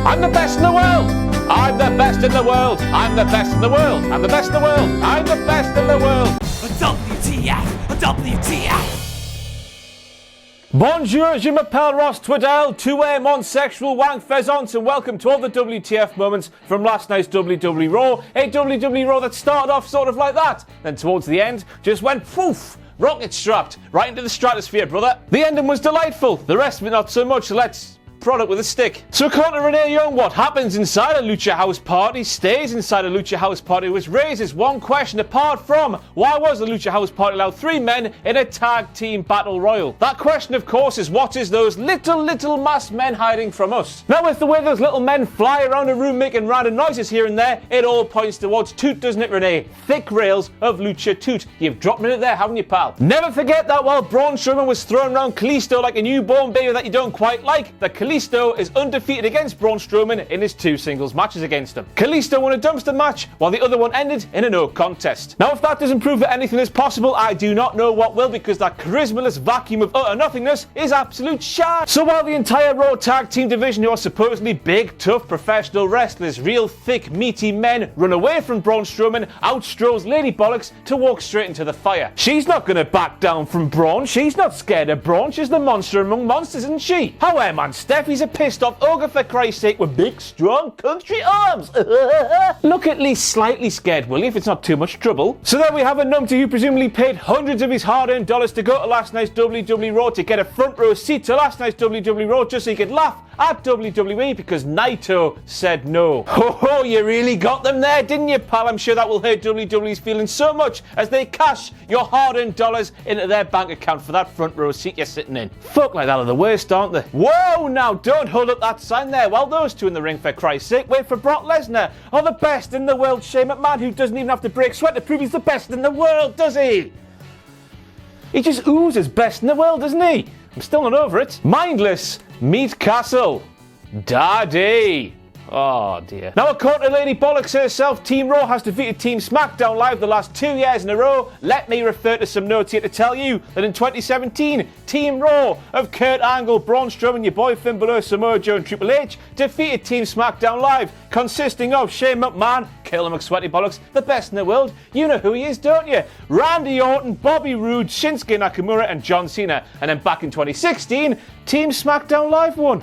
I'm the best in the world. I'm the best in the world. I'm the best in the world. I'm the best in the world. I'm the best in the world. WTF! WTF! Bonjour, je m'appelle Ross Twiddell, two-way mon-sexual wank pheasants, and welcome to all the WTF moments from last night's WWE Raw. A WWE Raw that started off sort of like that, then towards the end just went poof, rocket strapped, right into the stratosphere, brother. The ending was delightful, the rest of it not so much, so let's prod it with a stick. So according to Renee Young, what happens inside a Lucha House Party stays inside a Lucha House Party, which raises one question apart from why was the Lucha House Party allowed 3 men in a tag team battle royal? That question, of course, is what is those little masked men hiding from us? Now, with the way those little men fly around a room making random noises here and there, it all points towards Toot, doesn't it, Renee? Thick rails of Lucha Toot. You've dropped me in it there, haven't you, pal? Never forget that while Braun Strowman was throwing around Kalisto like a newborn baby that you don't quite like, the Kalisto is undefeated against Braun Strowman in his 2 singles matches against him. Kalisto won a dumpster match, while the other one ended in a no contest. Now, if that doesn't prove that anything is possible, I do not know what will, because that charismaless vacuum of utter nothingness is absolute shite. So while the entire Raw tag team division, who are supposedly big, tough, professional wrestlers, real thick, meaty men, run away from Braun Strowman, out strolls Lady Bollocks to walk straight into the fire. She's not gonna back down from Braun. She's not scared of Braun. She's the monster among monsters, isn't she? However, man, Steffi's a pissed off ogre, for Christ's sake, with big, strong country arms. Look at least slightly scared, will you, if it's not too much trouble? So there we have a numpty who presumably paid hundreds of his hard-earned dollars to go to last night's WWE Raw to get a front row seat to last night's WWE Raw just so he could laugh at WWE because Naito said no. Ho ho, you really got them there, didn't you, pal? I'm sure that will hurt WWE's feelings so much as they cash your hard-earned dollars into their bank account for that front row seat you're sitting in. Fuck like that are the worst, aren't they? Whoa, now don't hold up that sign there. While those two in the ring, for Christ's sake, wait for Brock Lesnar, or the best in the world, Shane McMahon, who doesn't even have to break sweat to prove he's the best in the world, does he? He just oozes best in the world, doesn't he? I'm still not over it. Mindless, Meat Castle, Daddy. Oh dear. Now, according to Lady Bollocks herself, Team Raw has defeated Team SmackDown live the last 2 years in a row. Let me refer to some notes here to tell you that in 2017, Team Raw of Kurt Angle, Braun Strowman, your boy Finn Balor, Samoa Joe and Triple H defeated Team SmackDown live, consisting of Shane McMahon, Killer McSweaty Bollocks, the best in the world. You know who he is, don't you? Randy Orton, Bobby Roode, Shinsuke Nakamura and John Cena. And then back in 2016, Team SmackDown Live won.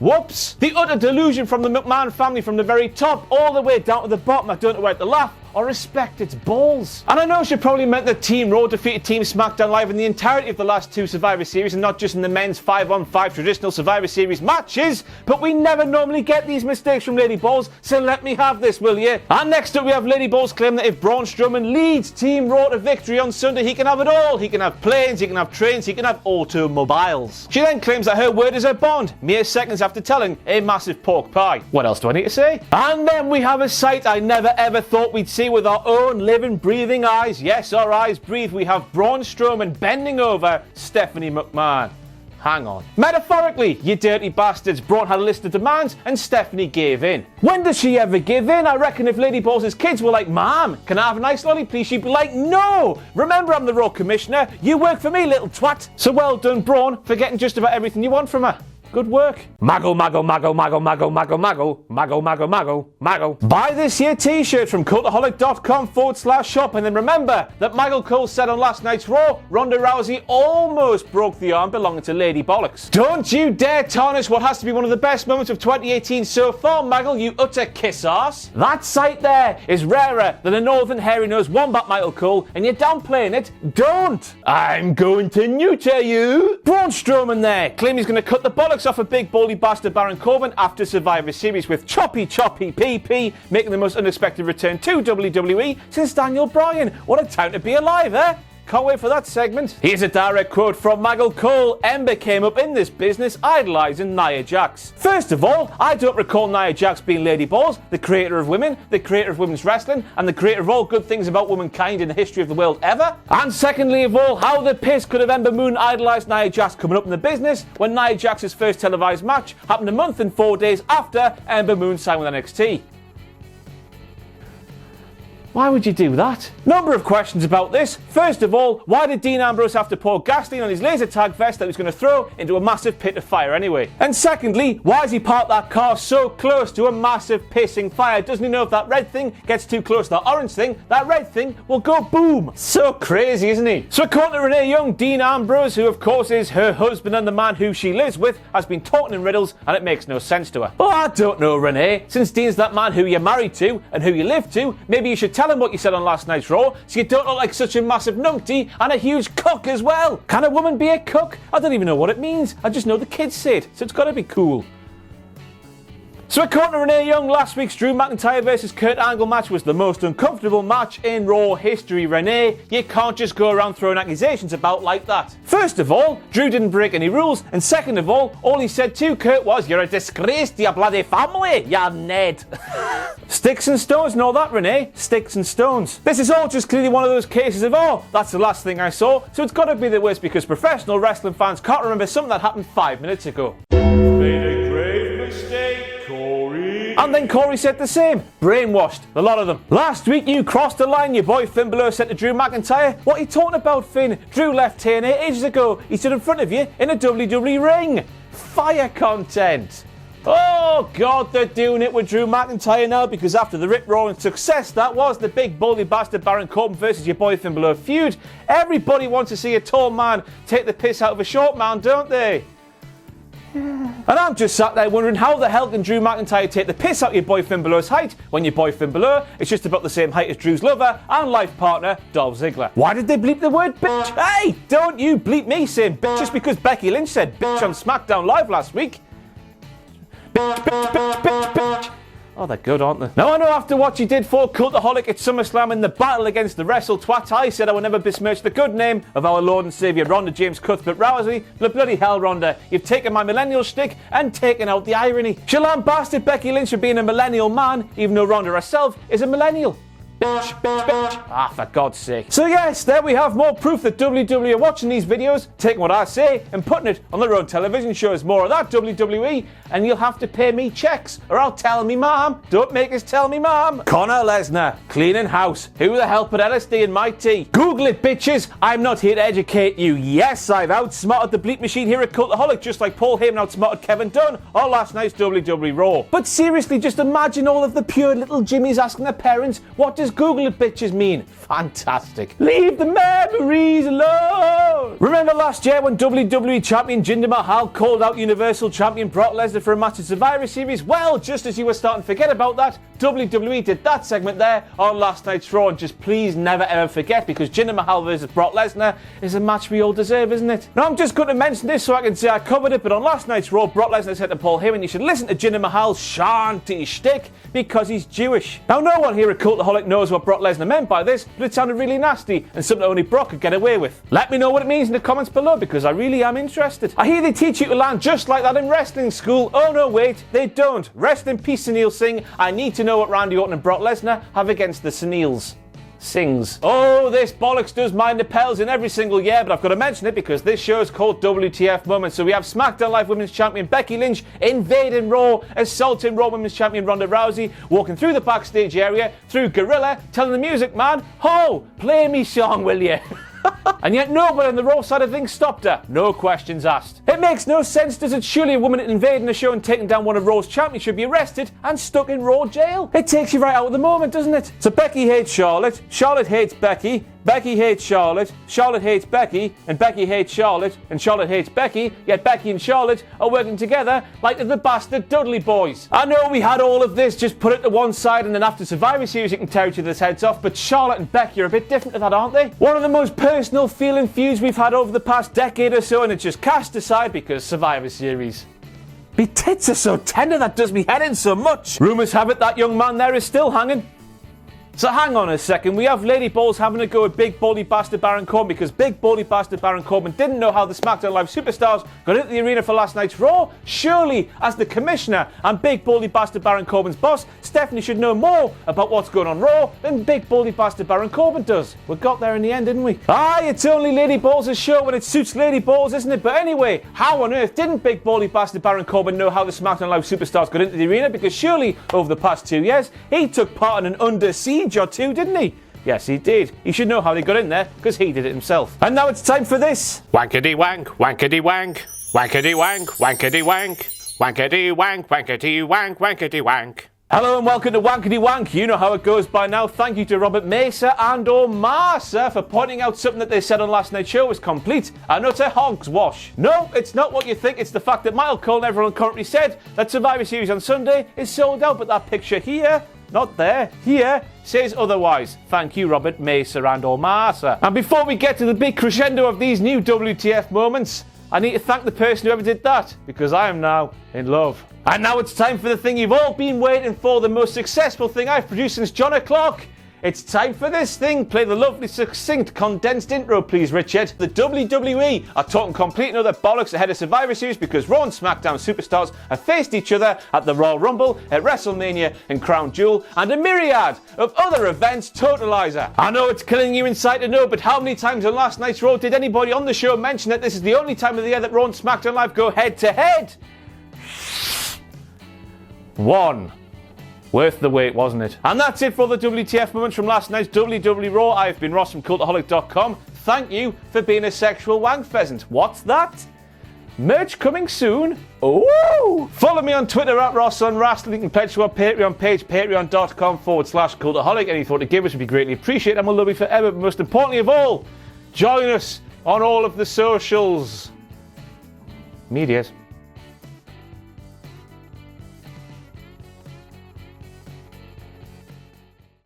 Whoops! The utter delusion from the McMahon family from the very top all the way down to the bottom. I don't know where to laugh or respect its balls. And I know she probably meant that Team Raw defeated Team SmackDown Live in the entirety of the last 2 Survivor Series and not just in the men's 5-on-5 traditional Survivor Series matches, but we never normally get these mistakes from Lady Balls, so let me have this, will you? And next up we have Lady Balls claim that if Braun Strowman leads Team Raw to victory on Sunday, he can have it all. He can have planes, he can have trains, he can have automobiles. She then claims that her word is her bond, mere seconds after telling a massive pork pie. What else do I need to say? And then we have a sight I never ever thought we'd see with our own living, breathing eyes. Yes, our eyes breathe. We have Braun Strowman bending over Stephanie McMahon. Hang on. Metaphorically, you dirty bastards. Braun had a list of demands and Stephanie gave in. When does she ever give in? I reckon if Lady Balls' kids were like, Mom, can I have a nice lolly please? She'd be like, no! Remember, I'm the Raw Commissioner. You work for me, little twat. So well done, Braun, for getting just about everything you want from her. Good work. Mago, mago, mago, mago, mago, mago, mago, mago, mago, mago, mago. Buy this here t-shirt from cultaholic.com/shop, and then remember that Michael Cole said on last night's Raw, Ronda Rousey almost broke the arm belonging to Lady Bollocks. Don't you dare tarnish what has to be one of the best moments of 2018 so far, Michael, you utter kiss ass. That sight there is rarer than a northern hairy-nosed wombat, Michael Cole, and you're downplaying it. Don't. I'm going to neuter you. Braun Strowman there, claim he's going to cut the bollocks off a big baldy bastard Baron Corbin after Survivor Series, with choppy PP making the most unexpected return to WWE since Daniel Bryan. What a time to be alive, eh? Can't wait for that segment. Here's a direct quote from Michael Cole. Ember came up in this business idolising Nia Jax. First of all, I don't recall Nia Jax being Lady Balls, the creator of women, the creator of women's wrestling, and the creator of all good things about womankind in the history of the world ever. And secondly of all, how the piss could have Ember Moon idolised Nia Jax coming up in the business when Nia Jax's first televised match happened a month and 4 days after Ember Moon signed with NXT? Why would you do that? Number of questions about this. First of all, why did Dean Ambrose have to pour gasoline on his laser tag vest that he was going to throw into a massive pit of fire anyway? And secondly, why has he parked that car so close to a massive pissing fire? Doesn't he know if that red thing gets too close to that orange thing, that red thing will go boom? So crazy, isn't he? So according to Renee Young, Dean Ambrose, who of course is her husband and the man who she lives with, has been talking in riddles and it makes no sense to her. Well, I don't know, Renee. Since Dean's that man who you're married to and who you live to, maybe you should tell him what you said on last night's Raw so you don't look like such a massive numpty and a huge cook as well. Can a woman be a cook? I don't even know what it means. I just know the kids say it, so it's got to be cool. So according to Renee Young, last week's Drew McIntyre vs Kurt Angle match was the most uncomfortable match in Raw history. Renee, you can't just go around throwing accusations about like that. First of all, Drew didn't break any rules, and second of all he said to Kurt was, "You're a disgrace to your bloody family, you Ned." Sticks and stones and all that, Renee. Sticks and stones. This is all just clearly one of those cases of, oh, that's the last thing I saw, so it's got to be the worst because professional wrestling fans can't remember something that happened 5 minutes ago. Made a grave mistake. And then Corey said the same. Brainwashed. A lot of them. Last week you crossed the line, your boy Finn Balor said to Drew McIntyre. What are you talking about, Finn? Drew left TNA ages ago. He stood in front of you in a WWE ring. Fire content. Oh God, they're doing it with Drew McIntyre now because after the rip-roaring success that was the big bully bastard Baron Corbin versus your boy Finn Balor feud, everybody wants to see a tall man take the piss out of a short man, don't they? And I'm just sat there wondering how the hell can Drew McIntyre take the piss out of your boy Finn Balor's height when your boy Finn Balor is just about the same height as Drew's lover and life partner Dolph Ziggler. Why did they bleep the word bitch? Hey, don't you bleep me saying bitch just because Becky Lynch said bitch on SmackDown Live last week. Bitch, bitch, bitch, bitch, bitch. Oh, they're good, aren't they? Now, I know after what she did for Cultaholic at SummerSlam in the battle against the Wrestle Twat, I said I would never besmirch the good name of our Lord and Saviour, Ronda James Cuthbert Rousey, but bloody hell, Ronda, you've taken my millennial shtick and taken out the irony. She lambasted Becky Lynch for being a millennial man, even though Ronda herself is a millennial. Bitch, bitch, bitch. Ah, for God's sake. So yes, there we have more proof that WWE are watching these videos, taking what I say and putting it on their own television shows. More of that, WWE, and you'll have to pay me checks, or I'll tell me mom. Don't make us tell me mom. Conor Lesnar, cleaning house. Who the hell put LSD in my tea? Google it, bitches. I'm not here to educate you. Yes, I've outsmarted the bleep machine here at Cultaholic, just like Paul Heyman outsmarted Kevin Dunn on last night's WWE Raw. But seriously, just imagine all of the pure little Jimmies asking their parents, what does Google it, bitches mean? Fantastic. Leave the memories alone. Remember last year when WWE Champion Jinder Mahal called out Universal Champion Brock Lesnar for a match at Survivor Series? Well, just as you were starting to forget about that, WWE did that segment there on last night's Raw, and just please never ever forget, because Jinder Mahal versus Brock Lesnar is a match we all deserve, isn't it? Now, I'm just going to mention this so I can say I covered it, but on last night's Raw, Brock Lesnar said to Paul Heyman, you should listen to Jinder Mahal's shanty shtick because he's Jewish. Now, no one here at Cultaholic knows what Brock Lesnar meant by this, but it sounded really nasty and something only Brock could get away with. Let me know what it means in the comments below, because I really am interested. I hear they teach you to land just like that in wrestling school. Oh no, wait, they don't. Rest in peace, Sunil Singh. I need to know what Randy Orton and Brock Lesnar have against the Sunils. Sings. Oh, this bollocks does mind the pels in every single year, but I've got to mention it because this show is called WTF Moments. So we have SmackDown Live Women's Champion Becky Lynch invading Raw, assaulting Raw Women's Champion Ronda Rousey, walking through the backstage area, through Gorilla, telling the music man, ho, play me song, will you? And yet nobody on the Raw side of things stopped her. No questions asked. It makes no sense, does it? Surely a woman invading a show and taking down one of Raw's champions should be arrested and stuck in Raw jail. It takes you right out of the moment, doesn't it? So Becky hates Charlotte, Charlotte hates Becky, Becky hates Charlotte, Charlotte hates Becky, and Becky hates Charlotte, and Charlotte hates Becky, yet Becky and Charlotte are working together like the bastard Dudley boys. I know we had all of this, just put it to one side and then after Survivor Series you can tear each other's heads off, but Charlotte and Becky are a bit different to that, aren't they? One of the most personal feeling feuds we've had over the past decade or so, and it's just cast aside because Survivor Series. Me tits are so tender, that does me head in so much. Rumours have it that young man there is still hanging. So hang on a second, we have Lady Balls having a go at Big Baldy Bastard Baron Corbin because Big Baldy Bastard Baron Corbin didn't know how the SmackDown Live superstars got into the arena for last night's Raw. Surely, as the commissioner and Big Baldy Bastard Baron Corbin's boss, Stephanie should know more about what's going on Raw than Big Baldy Bastard Baron Corbin does. We got there in the end, didn't we? Aye, it's only Lady Balls' show when it suits Lady Balls, isn't it? But anyway, how on earth didn't Big Baldy Bastard Baron Corbin know how the SmackDown Live superstars got into the arena? Because surely, over the past 2 years, he took part in an undersea siege or two, didn't he? Yes, he did. He should know how they got in there, because he did it himself. And now it's time for this. Wankety wank, wankety wank, wankety wank, wankety wank, wankety wank, wankety wank, wankety wank. Hello and welcome to Wankety Wank. You know how it goes by now. Thank you to Robert Mesa and or Masa for pointing out something that they said on last night's show was complete and utter hog's wash. No, it's not what you think. It's the fact that Michael Cole and everyone currently said that Survivor Series on Sunday is sold out, but that picture here, not there, here, says otherwise. Thank you, Robert Mesa and or Masa. And before we get to the big crescendo of these new WTF moments, I need to thank the person who ever did that, because I am now in love. And now it's time for the thing you've all been waiting for, the most successful thing I've produced since John O'Clock. It's time for this thing. Play the lovely, succinct, condensed intro, please, Richard. The WWE are talking complete and other bollocks ahead of Survivor Series because Raw and SmackDown superstars have faced each other at the Royal Rumble, at WrestleMania and Crown Jewel, and a myriad of other events totalizer. I know it's killing you inside to know, but how many times on last night's Raw did anybody on the show mention that this is the only time of the year that Raw and SmackDown Live go head to head? One. Worth the wait, wasn't it? And that's it for the WTF moments from last night's WWE Raw. I've been Ross from Cultaholic.com. Thank you for being a sexual wank pheasant. What's that? Merch coming soon? Ooh! Follow me on Twitter at RossOnWrestling. You can pledge to our Patreon page, patreon.com/Cultaholic. Any thought to give us would be greatly appreciated and we'll love you forever. But most importantly of all, join us on all of the socials. Medias.